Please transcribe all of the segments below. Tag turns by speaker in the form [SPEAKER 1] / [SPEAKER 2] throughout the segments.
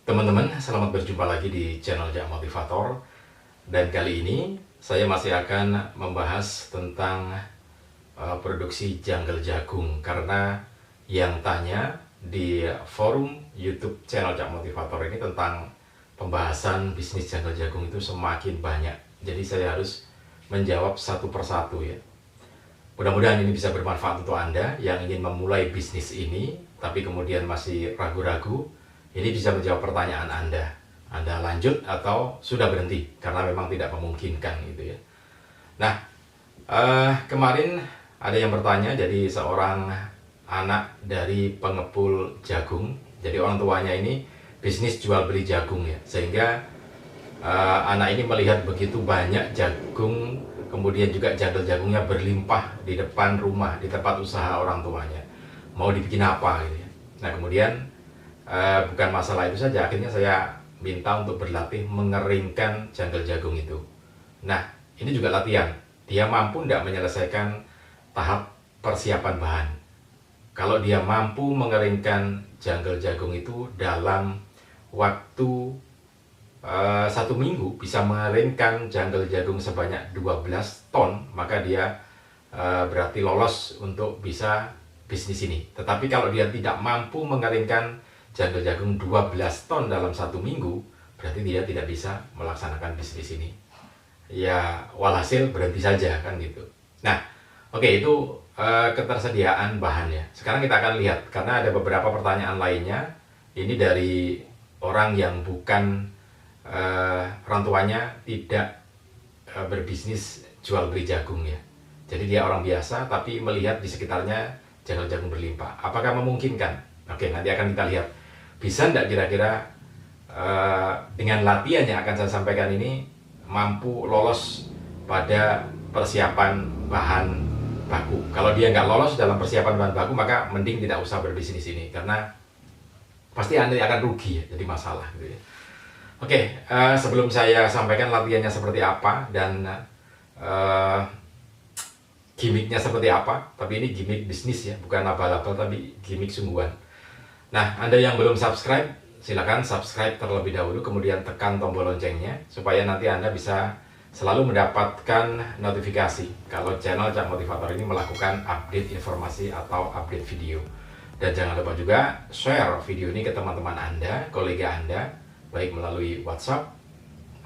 [SPEAKER 1] Teman-teman, selamat berjumpa lagi di channel Jak Motivator. Dan kali ini saya masih akan membahas tentang produksi janggal jagung. Karena yang tanya di forum YouTube channel Jak Motivator ini tentang pembahasan bisnis janggal jagung itu semakin banyak. Jadi saya harus menjawab satu persatu ya. Mudah-mudahan ini bisa bermanfaat untuk Anda yang ingin memulai bisnis ini, tapi kemudian masih ragu-ragu. Ini bisa menjawab pertanyaan Anda. Anda lanjut atau sudah berhenti karena memang tidak memungkinkan gitu ya. Nah, kemarin ada yang bertanya, jadi seorang anak dari pengepul jagung. Jadi orang tuanya ini bisnis jual beli jagung ya, sehingga anak ini melihat begitu banyak jagung, kemudian juga janggal jagungnya berlimpah di depan rumah, di tempat usaha orang tuanya. Mau dibikin apa gitu ya. Nah kemudian bukan masalah itu saja, akhirnya saya minta untuk berlatih mengeringkan janggal jagung itu. Nah ini juga latihan, dia mampu tidak menyelesaikan tahap persiapan bahan. Kalau dia mampu mengeringkan janggal jagung itu dalam waktu 1 minggu, bisa mengeringkan janggal jagung sebanyak 12 ton, maka dia berarti lolos untuk bisa bisnis ini. Tetapi kalau dia tidak mampu mengeringkan janggal jagung 12 ton dalam 1 minggu, berarti dia tidak bisa melaksanakan bisnis ini. Ya walhasil berhenti saja kan gitu. Nah oke, itu ketersediaan bahan ya. Sekarang kita akan lihat, karena ada beberapa pertanyaan lainnya. Ini dari orang yang bukan orang tuanya tidak berbisnis jual beli jagung ya. Jadi dia orang biasa tapi melihat di sekitarnya janggal jagung berlimpah. Apakah memungkinkan? Oke, nanti akan kita lihat. Bisa tidak kira-kira dengan latihan yang akan saya sampaikan ini mampu lolos pada persiapan bahan baku. Kalau dia nggak lolos dalam persiapan bahan baku, maka mending tidak usah berbisnis ini, karena pasti Anda akan rugi ya, jadi masalah gitu ya. Oke, sebelum saya sampaikan latihannya seperti apa dan gimmicknya seperti apa, tapi ini gimmick bisnis ya, bukan abal-abal tapi gimmick sungguhan. Nah, Anda yang belum subscribe, silakan subscribe terlebih dahulu, kemudian tekan tombol loncengnya supaya nanti Anda bisa selalu mendapatkan notifikasi kalau channel Jak Motivator ini melakukan update informasi atau update video. Dan jangan lupa juga share video ini ke teman-teman Anda, kolega Anda, baik melalui WhatsApp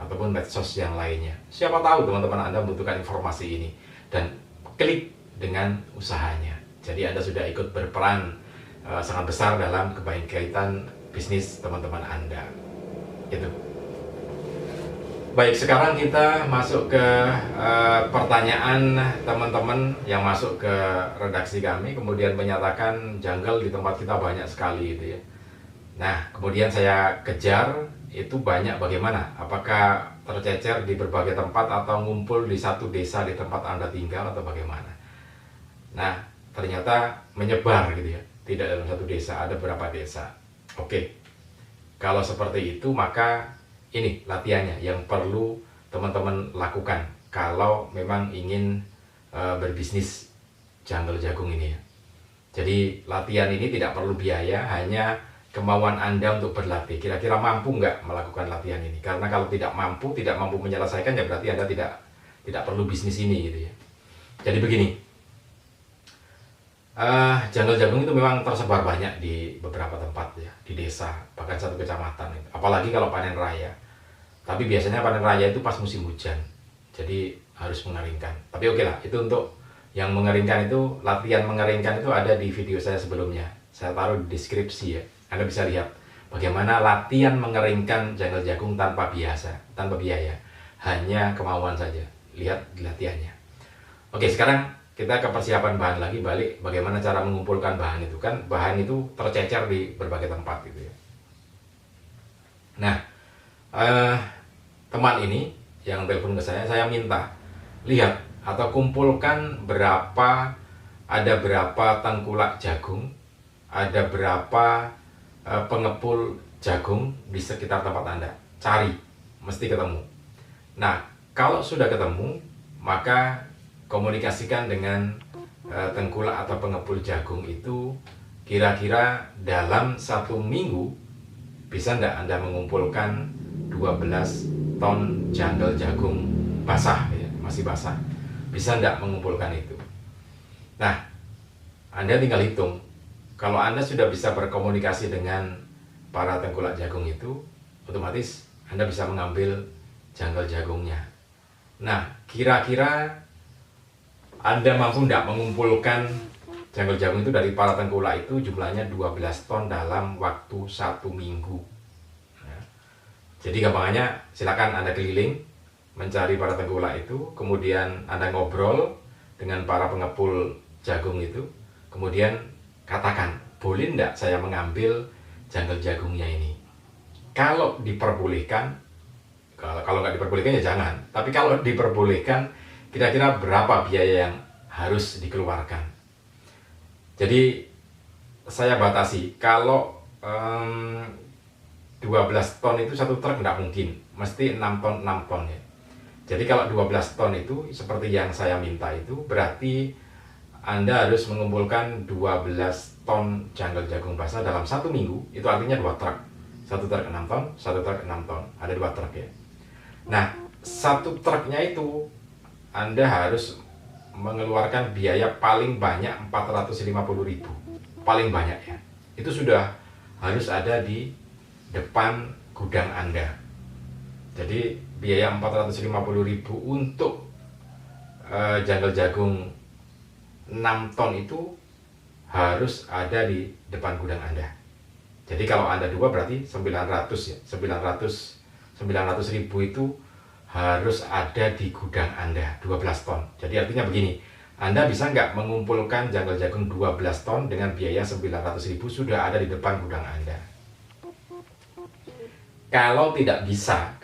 [SPEAKER 1] ataupun medsos yang lainnya. Siapa tahu teman-teman Anda membutuhkan informasi ini, dan klik dengan usahanya. Jadi Anda sudah ikut berperan sangat besar dalam kebaikan bisnis teman-teman Anda. Itu. Baik, sekarang kita masuk ke pertanyaan teman-teman yang masuk ke redaksi kami, kemudian menyatakan janggal di tempat kita banyak sekali gitu ya. Nah, kemudian saya kejar, itu banyak bagaimana? Apakah tercecer di berbagai tempat atau ngumpul di satu desa di tempat Anda tinggal atau bagaimana? Nah, ternyata menyebar gitu ya. Tidak dalam satu desa, ada beberapa desa. Oke, kalau seperti itu maka ini latihannya yang perlu teman-teman lakukan kalau memang ingin berbisnis janggal jagung ini ya. Jadi latihan ini tidak perlu biaya, hanya kemauan Anda untuk berlatih. Kira-kira mampu nggak melakukan latihan ini? Karena kalau tidak mampu menyelesaikan, ya berarti Anda tidak perlu bisnis ini gitu ya. Jadi begini, janggal jagung itu memang tersebar banyak di beberapa tempat ya, di desa, bahkan satu kecamatan. Apalagi kalau panen raya. Tapi biasanya panen raya itu pas musim hujan, jadi harus mengeringkan. Tapi oke lah, itu untuk yang mengeringkan itu, latihan mengeringkan itu ada di video saya sebelumnya. Saya taruh di deskripsi ya. Anda bisa lihat bagaimana latihan mengeringkan janggal jagung tanpa biaya, hanya kemauan saja. Lihat di latihannya. Oke, sekarang kita ke persiapan bahan lagi, balik bagaimana cara mengumpulkan bahan itu. Kan bahan itu tercecer di berbagai tempat gitu ya. Nah, teman ini yang telepon ke saya minta lihat atau kumpulkan ada berapa tengkulak jagung, ada berapa pengepul jagung di sekitar tempat Anda. Cari, mesti ketemu. Nah, kalau sudah ketemu, maka komunikasikan dengan tengkulak atau pengepul jagung itu kira-kira dalam 1 minggu bisa enggak Anda mengumpulkan 12 ton janggal jagung basah, ya, masih basah? Bisa enggak mengumpulkan itu? Nah, Anda tinggal hitung. Kalau Anda sudah bisa berkomunikasi dengan para tengkulak jagung itu, otomatis Anda bisa mengambil janggal jagungnya. Nah, kira-kira Anda mampu enggak mengumpulkan janggal jagung itu dari para tengkulak itu jumlahnya 12 ton dalam waktu 1 minggu. Ya. Jadi gampangannya silakan Anda keliling mencari para tengkulak itu, kemudian Anda ngobrol dengan para pengepul jagung itu, kemudian katakan, boleh enggak saya mengambil janggal jagungnya ini? Kalau diperbolehkan, kalau nggak diperbolehkan ya jangan. Tapi kalau diperbolehkan, kira-kira berapa biaya yang harus dikeluarkan? Jadi saya batasi, kalau 12 ton itu satu truk nggak mungkin, mesti 6 ton 6 ton ya. Jadi kalau 12 ton itu seperti yang saya minta itu, berarti Anda harus mengumpulkan 12 ton janggal jagung basah dalam 1 minggu. Itu artinya 2 truk, satu truk 6 ton, satu truk 6 ton, ada 2 truk ya. Nah, satu truknya itu Anda harus mengeluarkan biaya paling banyak 450.000, paling banyak ya. Itu sudah harus ada di depan gudang Anda. Jadi biaya 450.000 untuk janggal jagung 6 ton itu harus ada di depan gudang Anda. Jadi kalau Anda 2 berarti 900 ya. 900.000 itu harus ada di gudang Anda, 12 ton. Jadi artinya begini, Anda bisa nggak mengumpulkan janggal jagung 12 ton dengan biaya 900.000 sudah ada di depan gudang Anda. Kalau tidak bisa,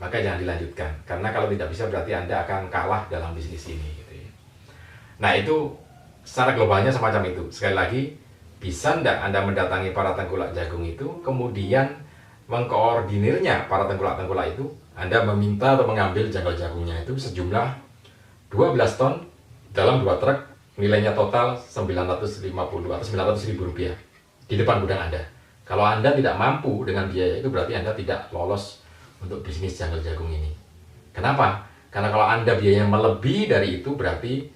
[SPEAKER 1] maka jangan dilanjutkan. Karena kalau tidak bisa berarti Anda akan kalah dalam bisnis ini. Gitu ya. Nah itu secara globalnya semacam itu. Sekali lagi, bisa nggak Anda mendatangi para tengkulak jagung itu, kemudian mengkoordinirnya para tengkulak-tengkulak itu, Anda meminta atau mengambil janggal jagungnya itu sejumlah 12 ton dalam 2 truk, nilainya total 950 atau 900.000 rupiah di depan gudang Anda. Kalau Anda tidak mampu dengan biaya itu, berarti Anda tidak lolos untuk bisnis janggal jagung ini. Kenapa? Karena kalau Anda biayanya melebihi dari itu, berarti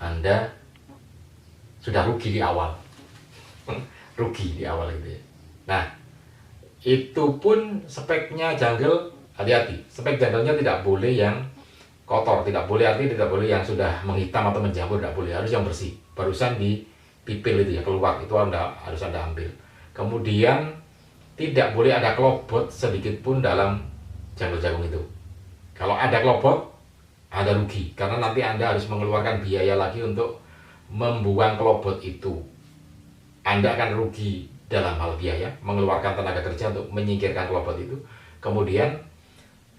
[SPEAKER 1] Anda sudah rugi di awal. Rugi di awal gitu ya. Nah, itu pun speknya janggal, hati-hati. Spek janggalnya tidak boleh yang kotor, tidak boleh, artinya tidak boleh yang sudah menghitam atau menjamur, tidak boleh, harus yang bersih. Barusan dipipil itu ya, keluar, itu harus Anda ambil. Kemudian tidak boleh ada kelobot sedikit pun dalam janggal jagung itu. Kalau ada kelobot, Anda rugi, karena nanti Anda harus mengeluarkan biaya lagi untuk membuang kelobot itu. Anda akan rugi dalam hal biaya, mengeluarkan tenaga kerja untuk menyingkirkan kelobot itu, kemudian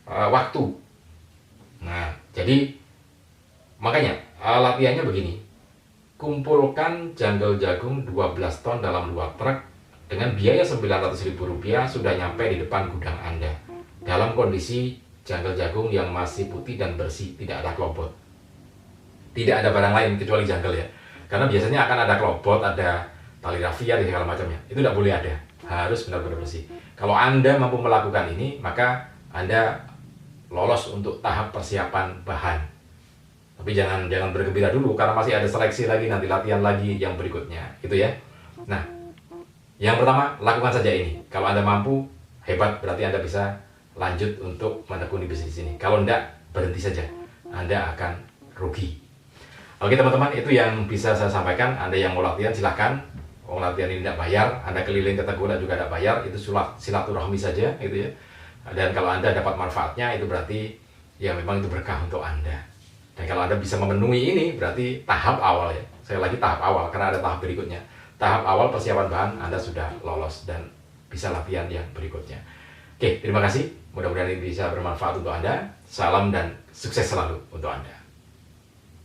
[SPEAKER 1] waktu. Nah, jadi makanya latihannya begini, kumpulkan janggal jagung 12 ton dalam 2 truk dengan biaya 900.000 rupiah, sudah nyampe di depan gudang Anda dalam kondisi janggal jagung yang masih putih dan bersih, tidak ada kelobot, tidak ada barang lain kecuali janggal ya, karena biasanya akan ada kelobot, ada tali rafia dan segala macamnya, itu tidak boleh ada, harus benar-benar bersih. Kalau Anda mampu melakukan ini, maka Anda lolos untuk tahap persiapan bahan. Tapi jangan bergembira dulu, karena masih ada seleksi lagi, nanti latihan lagi yang berikutnya, gitu ya. Nah, yang pertama, lakukan saja ini. Kalau Anda mampu, hebat, berarti Anda bisa lanjut untuk menekuni bisnis ini. Kalau enggak, berhenti saja, Anda akan rugi. Oke teman-teman, itu yang bisa saya sampaikan. Anda yang mau latihan, silahkan. Latihan ini tidak bayar, Anda keliling ke tengkulak juga tidak bayar, itu silaturahmi saja, gitu ya. Dan kalau Anda dapat manfaatnya, itu berarti ya memang itu berkah untuk Anda. Dan kalau Anda bisa memenuhi ini, berarti tahap awal ya. Saya lagi tahap awal, karena ada tahap berikutnya. Tahap awal persiapan bahan Anda sudah lolos dan bisa latihan yang berikutnya. Oke, terima kasih. Mudah-mudahan ini bisa bermanfaat untuk Anda. Salam dan sukses selalu untuk Anda.